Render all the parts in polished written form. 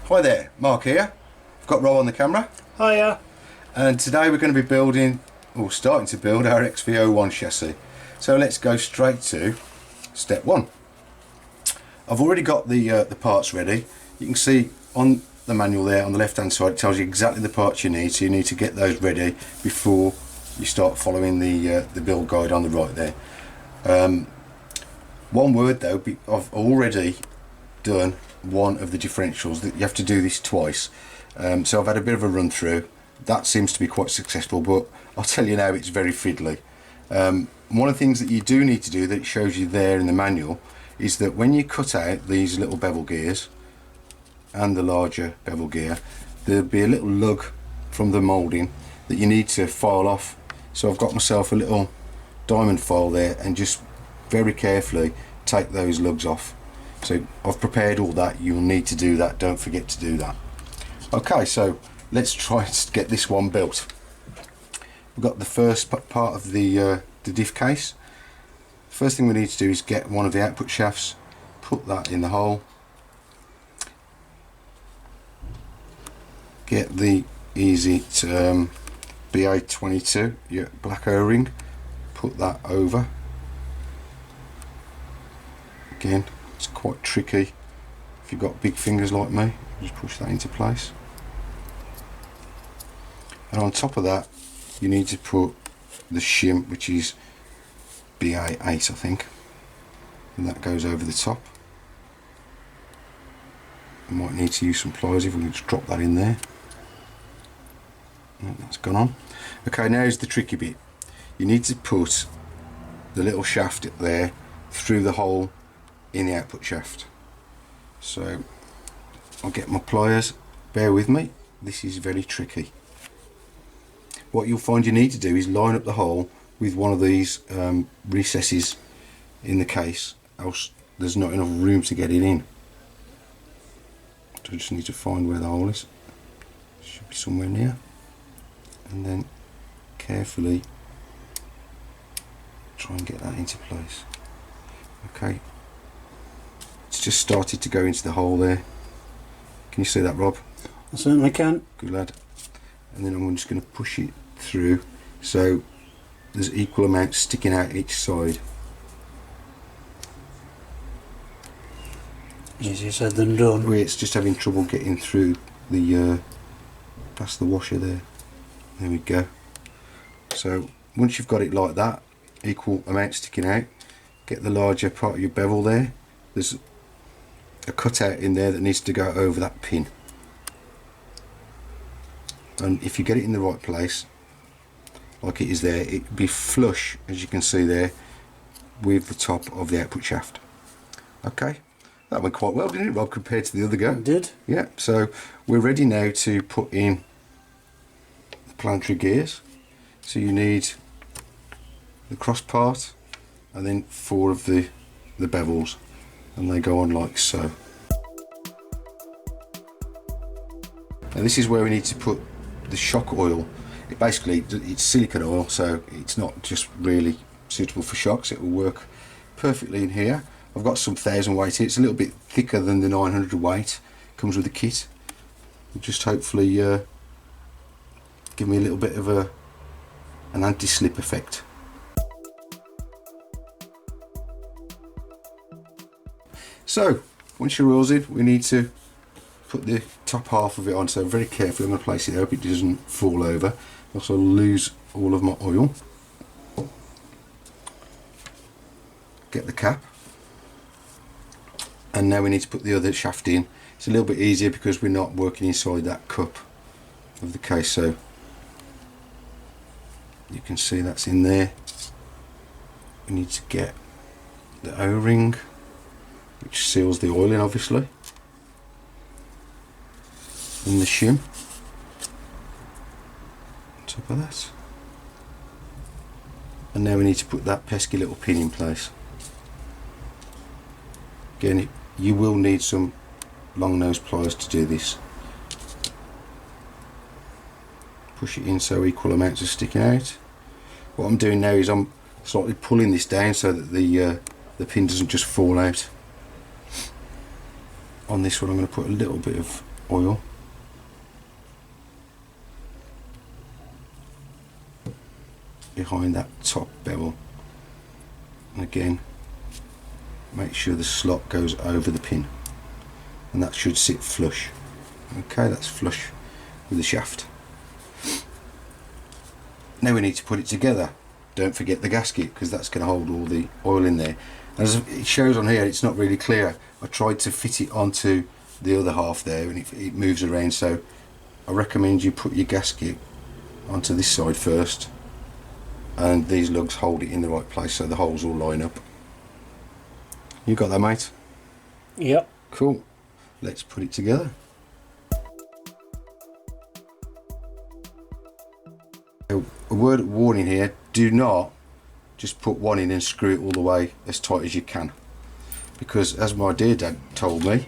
Hi there, Mark here. I've got Rob on the camera. Hiya. And today we're going to be building, or starting to build, our XV-01 chassis. So let's go straight to step one. I've already got the parts ready. You can see on the manual there on the left hand side it tells you exactly the parts you need, so you need to get those ready before you start following the build guide on the right there. One word though, I've already done one of the differentials. You have to do this twice, so I've had a bit of a run through. That seems to be quite successful, but I'll tell you now, it's very fiddly. One of the things that you do need to do, that it shows you there in the manual, is that when you cut out these little bevel gears and the larger bevel gear, there'll be a little lug from the moulding that you need to file off. So I've got myself a little diamond file there, and just very carefully take those lugs off. So I've prepared all that. You'll need to do that, don't forget to do that. Okay, so let's try and get this one built. We've got the first part of the diff case. First thing we need to do is get one of the output shafts, put that in the hole, get the Easy BA22 black O-ring, put that over. Again, it's quite tricky if you've got big fingers like me. Just push that into place, and on top of that you need to put the shim, which is BA8 I think, and that goes over the top. I might need to use some pliers if we can just drop that in there. Oh, that's gone on. Okay, now is the tricky bit. You need to put the little shaft there through the hole in the output shaft. So I'll get my pliers, bear with me, this is very tricky. What you'll find you need to do is line up the hole with one of these recesses in the case, else there's not enough room to get it in. So I just need to find where the hole is. Should be somewhere near, and then carefully try and get that into place. Okay, it's just started to go into the hole there. Can you see that, Rob? I certainly can. Good lad. And then I'm just going to push it through so there's equal amounts sticking out each side. Easier said than done. Well, it's just having trouble getting through the past the washer there. There we go. So once you've got it like that, equal amounts sticking out, get the larger part of your bevel there. There's a cutout in there that needs to go over that pin, and if you get it in the right place like it is there, it'll be flush, as you can see there, with the top of the output shaft. Okay, that went quite well, didn't it, Rob, compared to the other go? It did. Yeah, so we're ready now to put in the planetary gears. So you need the cross part and then 4 of the bevels, and they go on like so. Now this is where we need to put the shock oil. It's silicone oil, so it's not just really suitable for shocks. It will work perfectly in here. I've got some 1000 weight here. It's a little bit thicker than the 900 weight. Comes with the kit. Just hopefully give me a little bit of an anti-slip effect. So once your oil's in, we need to put the top half of it on. So very carefully I'm going to place it there, hope it doesn't fall over. Also lose all of my oil. Get the cap, and now we need to put the other shaft in. It's a little bit easier because we're not working inside that cup of the case, so you can see that's in there. We need to get the O-ring, which seals the oil in, obviously, and the shim on top of that. And now we need to put that pesky little pin in place. Again, you will need some long nose pliers to do this. Push it in so equal amounts are sticking out. What I'm doing now is I'm slightly pulling this down so that the pin doesn't just fall out. On this one I'm going to put a little bit of oil. Behind that top bevel, and again make sure the slot goes over the pin, and that should sit flush. Okay, that's flush with the shaft. Now we need to put it together. Don't forget the gasket, because that's going to hold all the oil in there. As it shows on here, it's not really clear. I tried to fit it onto the other half there, and it moves around, so I recommend you put your gasket onto this side first, and these lugs hold it in the right place so the holes all line up. You got that, mate? Yep. Cool. Let's put it together. A word of warning here, do not just put one in and screw it all the way as tight as you can, because as my dear dad told me,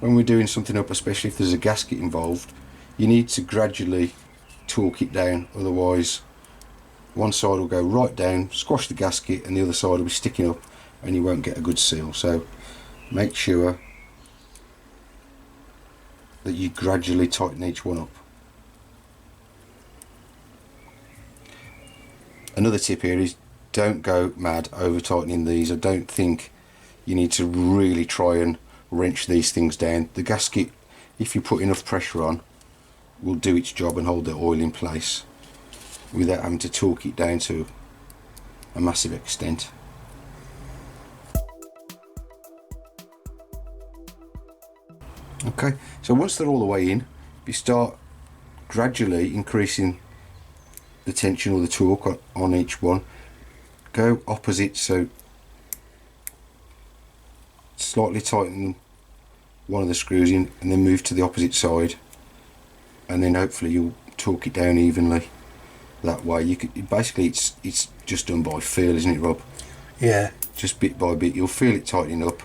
when we're doing something up, especially if there's a gasket involved, you need to gradually torque it down, otherwise one side will go right down, squash the gasket, and the other side will be sticking up and you won't get a good seal. So make sure that you gradually tighten each one up. Another tip here is don't go mad over tightening these. I don't think you need to really try and wrench these things down. The gasket, if you put enough pressure on, will do its job and hold the oil in place without having to torque it down to a massive extent. Okay, so once they're all the way in, you start gradually increasing the tension or the torque on each one. Go opposite, so slightly tighten one of the screws in and then move to the opposite side, and then hopefully you'll torque it down evenly that way. You could basically, it's just done by feel, isn't it, Rob? Yeah. Just bit by bit you'll feel it tightening up.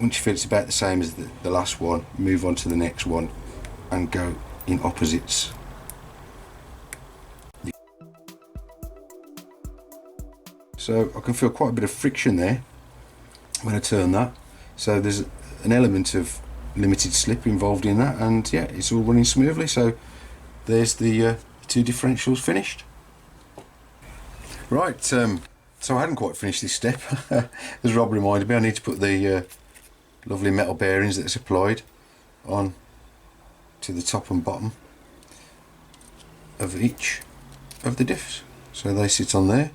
Once you feel it's about the same as the last one, move on to the next one and go in opposites. So I can feel quite a bit of friction there when I turn that, so there's an element of limited slip involved in that, and yeah, it's all running smoothly. So there's the two differentials finished. Right, so I hadn't quite finished this step. As Rob reminded me, I need to put the lovely metal bearings that are supplied on to the top and bottom of each of the diffs. So they sit on there.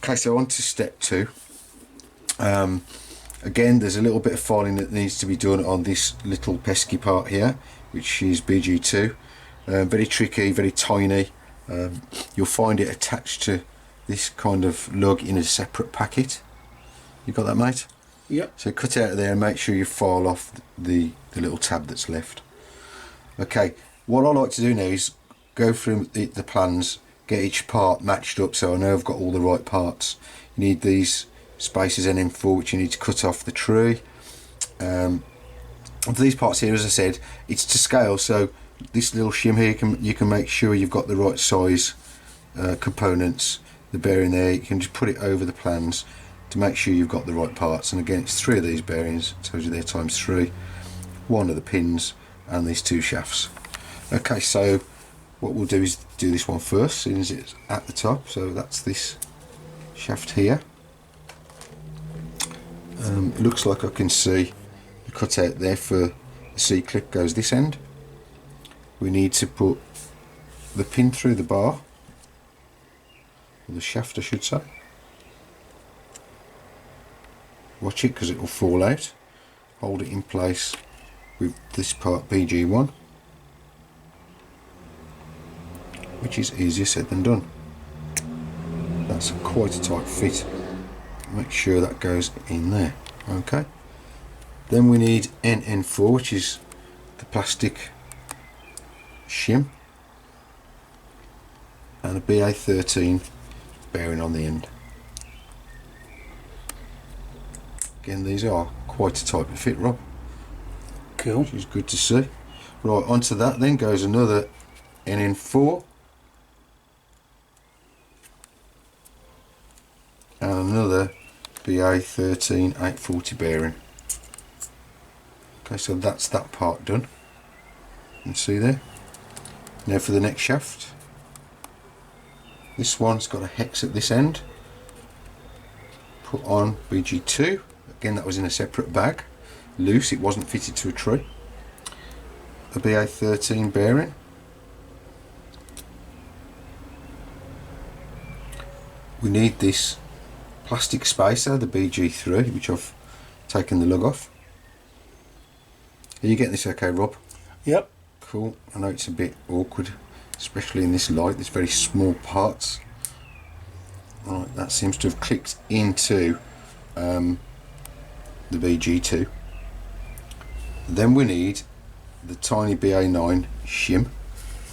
Okay, so on to step two. Again, there's a little bit of filing that needs to be done on this little pesky part here, which is BG2. Very tricky, very tiny. You'll find it attached to this kind of lug in a separate packet. You got that, mate? Yep. So cut it out of there and make sure you file off the little tab that's left. Okay, what I like to do now is go through the plans, get each part matched up so I know I've got all the right parts. You need these spaces NM4, which you need to cut off the tree. These parts here, as I said, it's to scale, so this little shim here, you can make sure you've got the right size components. The bearing there, you can just put it over the plans to make sure you've got the right parts. And again, it's 3 of these bearings, it tells you there times 3, 1 of the pins, and these 2 shafts. Okay, so what we'll do is do this one first, seeing as it's at the top. So that's this shaft here. It looks like I can see the cutout there for the C-clip goes this end. We need to put the pin through the bar, or the shaft I should say. Watch it because it will fall out. Hold it in place with this part BG1, which is easier said than done. That's quite a tight fit. Make sure that goes in there. Okay. Then we need NN4, which is the plastic shim, and a BA13 bearing on the end. Again, these are quite a tight fit, Rob. Cool. Which is good to see. Right, onto that then goes another NN4 and another BA13 840 bearing. Okay, so that's that part done. You can see there. Now for the next shaft. This one's got a hex at this end. Put on BG2. Again, that was in a separate bag. Loose, it wasn't fitted to a tree. A BA13 bearing. We need this plastic spacer, the BG3, which I've taken the lug off. Are you getting this okay, Rob? Yep. Cool. I know it's a bit awkward, especially in this light. There's very small parts. Right, that seems to have clicked into the BG2. Then we need the tiny BA9 shim.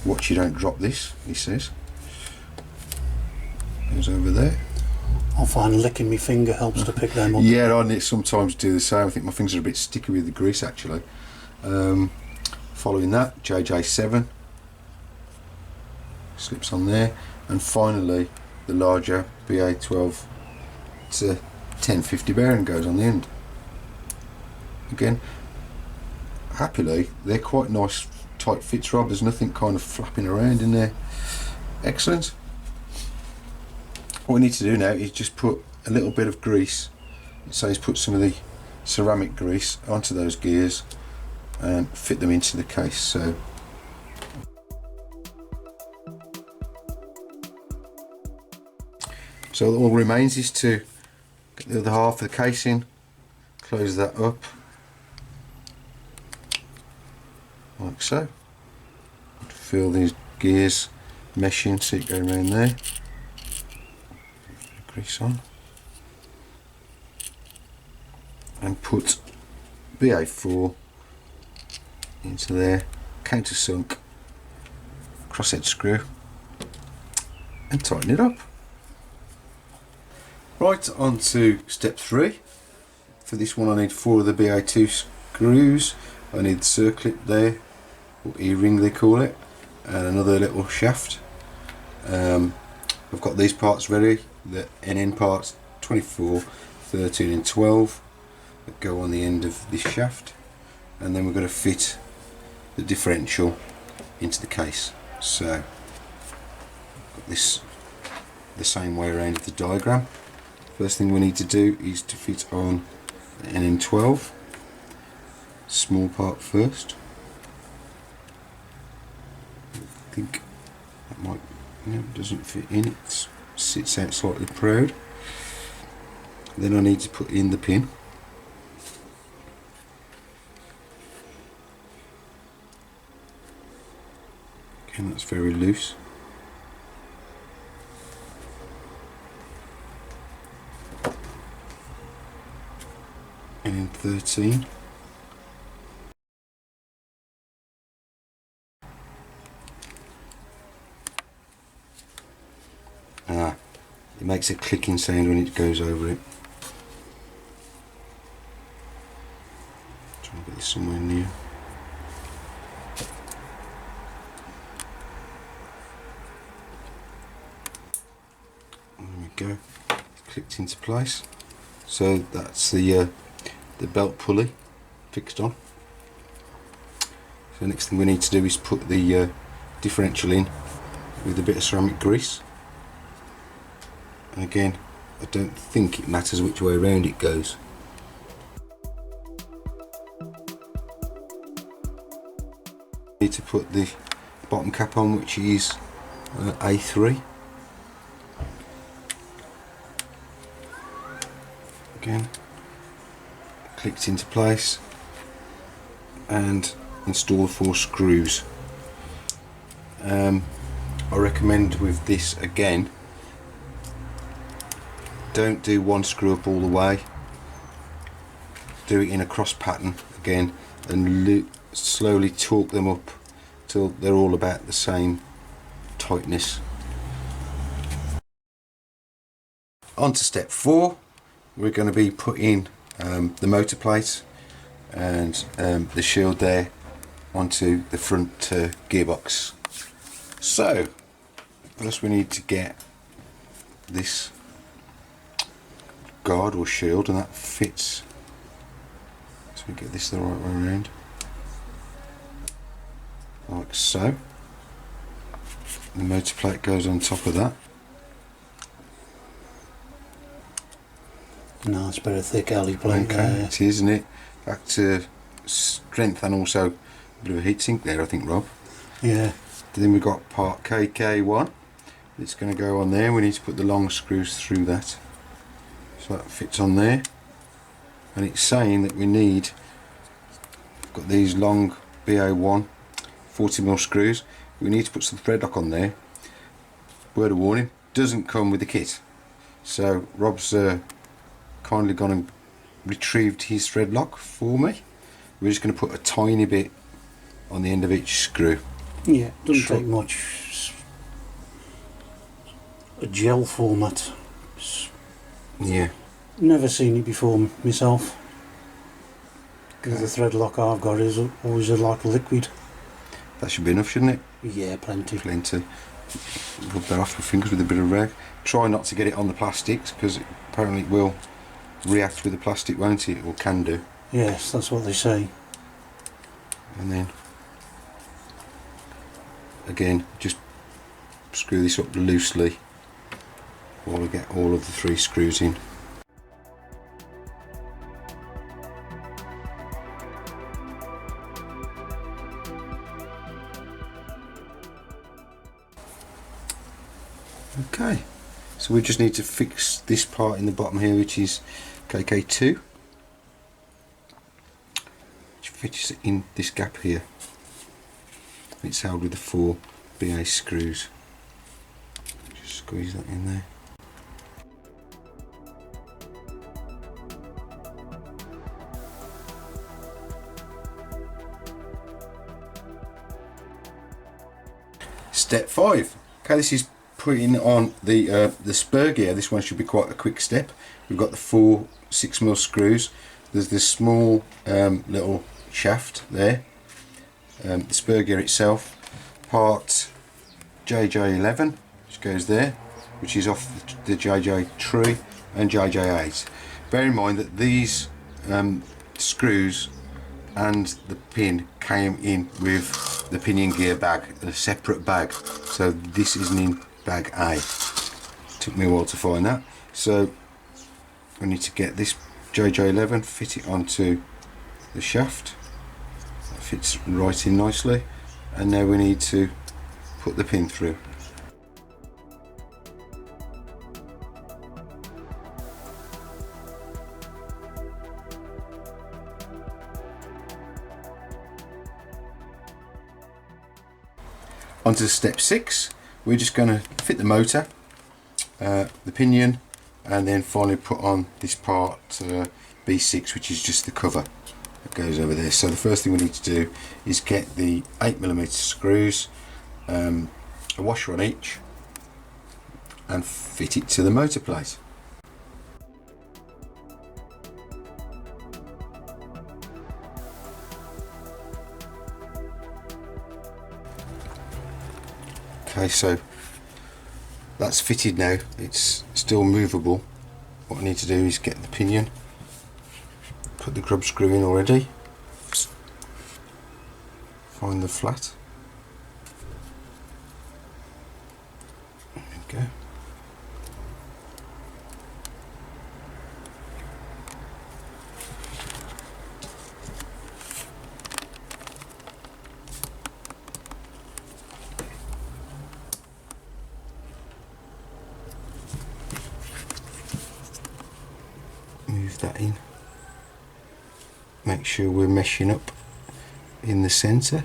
Watch you don't drop this, he says. Goes over there. I find licking my finger helps to pick them up. Yeah, I sometimes do the same. I think my fingers are a bit sticky with the grease actually. Following that, JJ7 slips on there, and finally the larger BA12 to 1050 bearing goes on the end. Again, happily they're quite nice tight fits, Rob. There's nothing kind of flapping around in there. Excellent. What we need to do now is just put a little bit of grease. It says put some of the ceramic grease onto those gears and fit them into the case. So all remains is to get the other half of the casing, close that up like so. Feel these gears meshing, see it going around there. Grease on and put BA4 into there, countersunk, crosshead screw, and tighten it up. Right, on to step 3. For this one I need 4 of the BA2 screws. I need the circlip there, or E-ring they call it, and another little shaft. I've got these parts ready, the NN parts 24, 13 and 12 that go on the end of this shaft, and then we're going to fit the differential into the case. So I've got this the same way around the diagram. First thing we need to do is to fit on the NN12, small part first. I think that might, no, it doesn't fit in, it sits out slightly proud. Then I need to put in the pin. Again, that's very loose. And in 13. It makes a clicking sound when it goes over it. Try and get this somewhere near. There we go. It's clicked into place. So that's the belt pulley fixed on. So the next thing we need to do is put the differential in with a bit of ceramic grease. And again, I don't think it matters which way around it goes. Need to put the bottom cap on, which is A3. Again, clicked into place, and install 4 screws. I recommend with this, again, don't do one screw up all the way. Do it in a cross pattern again, and slowly torque them up till they're all about the same tightness. On to step 4. We're going to be putting the motor plate and the shield there onto the front gearbox. So first we need to get this guard or shield, and that fits. So So we get this the right way around, like so. The motor plate goes on top of that. Nice bit of thick alley plate Okay, there. it is, isn't it? Back to strength and also a bit of a heatsink there, I think, Rob. Yeah. Then we've got part KK1. It's going to go on there. We need to put the long screws through that. So that fits on there. And it's saying that we need, got these long BA1 40mm screws. We need to put some thread lock on there. Word of warning, doesn't come with the kit. So Rob's kindly gone and retrieved his thread lock for me. We're just going to put a tiny bit on the end of each screw. Yeah, doesn't Sure. take much. A gel format. Yeah. Never seen it before myself. Because the thread lock I've got is always like liquid. That should be enough, shouldn't it? Yeah, plenty. Plenty. Rub that off my fingers with a bit of rag. Try not to get it on the plastics because apparently it will react with the plastic, won't it? Or can do. Yes, that's what they say. And then again, just screw this up loosely while we get all of the 3 screws in. Okay, so we just need to fix this part in the bottom here, which is KK2, which fits in this gap here. It's held with the 4 BA screws. Just squeeze that in there. Step 5. Okay, this is putting on the spur gear. This one should be quite a quick step. We've got the 4 6mm screws. There's this small little shaft there. The spur gear itself, part JJ11, which goes there, which is off the JJ tree, and JJ8. Bear in mind that these screws and the pin came in with the pinion gear bag, a separate bag. So this isn't in bag A. Took me a while to find that. So we need to get this JJ11, fit it onto the shaft. That fits right in nicely. And now we need to put the pin through. Onto step 6, we're just going to fit the motor, the pinion, and then finally put on this part B6, which is just the cover that goes over there. So the first thing we need to do is get the 8mm screws, a washer on each, and fit it to the motor plate. Okay, so that's fitted now, it's still movable. What I need to do is get the pinion, put the grub screw in already, find the flat, there we go. Move that in, make sure we're meshing up in the centre.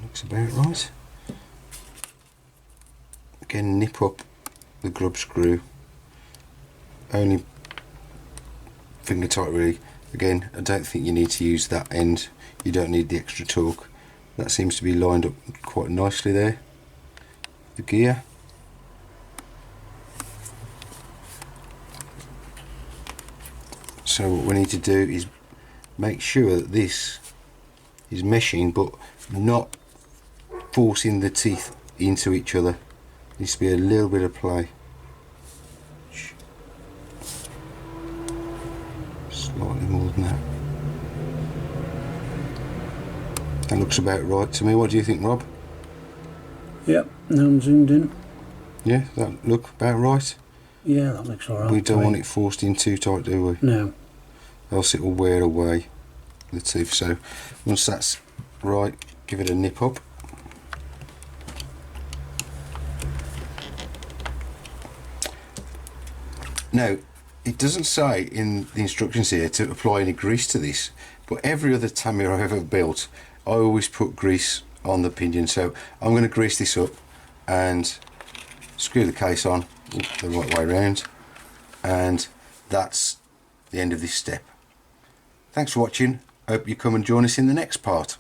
Looks about right. Again, nip up the grub screw, only finger tight really. Again, I don't think you need to use that end, you don't need the extra torque. That seems to be lined up quite nicely there, the gear. So what we need to do is make sure that this is meshing but not forcing the teeth into each other. There needs to be a little bit of play. Slightly more than that. That looks about right to me. What do you think, Rob? Yep, now I'm zoomed in. Yeah, that look about right? Yeah, that looks alright. We don't want it forced in too tight, do we? No. Else it will wear away the tooth. So once that's right, give it a nip up. Now, it doesn't say in the instructions here to apply any grease to this, but every other Tamiya I've ever built, I always put grease on the pinion. So I'm going to grease this up and screw the case on the right way around, and that's the end of this step. Thanks for watching. Hope you come and join us in the next part.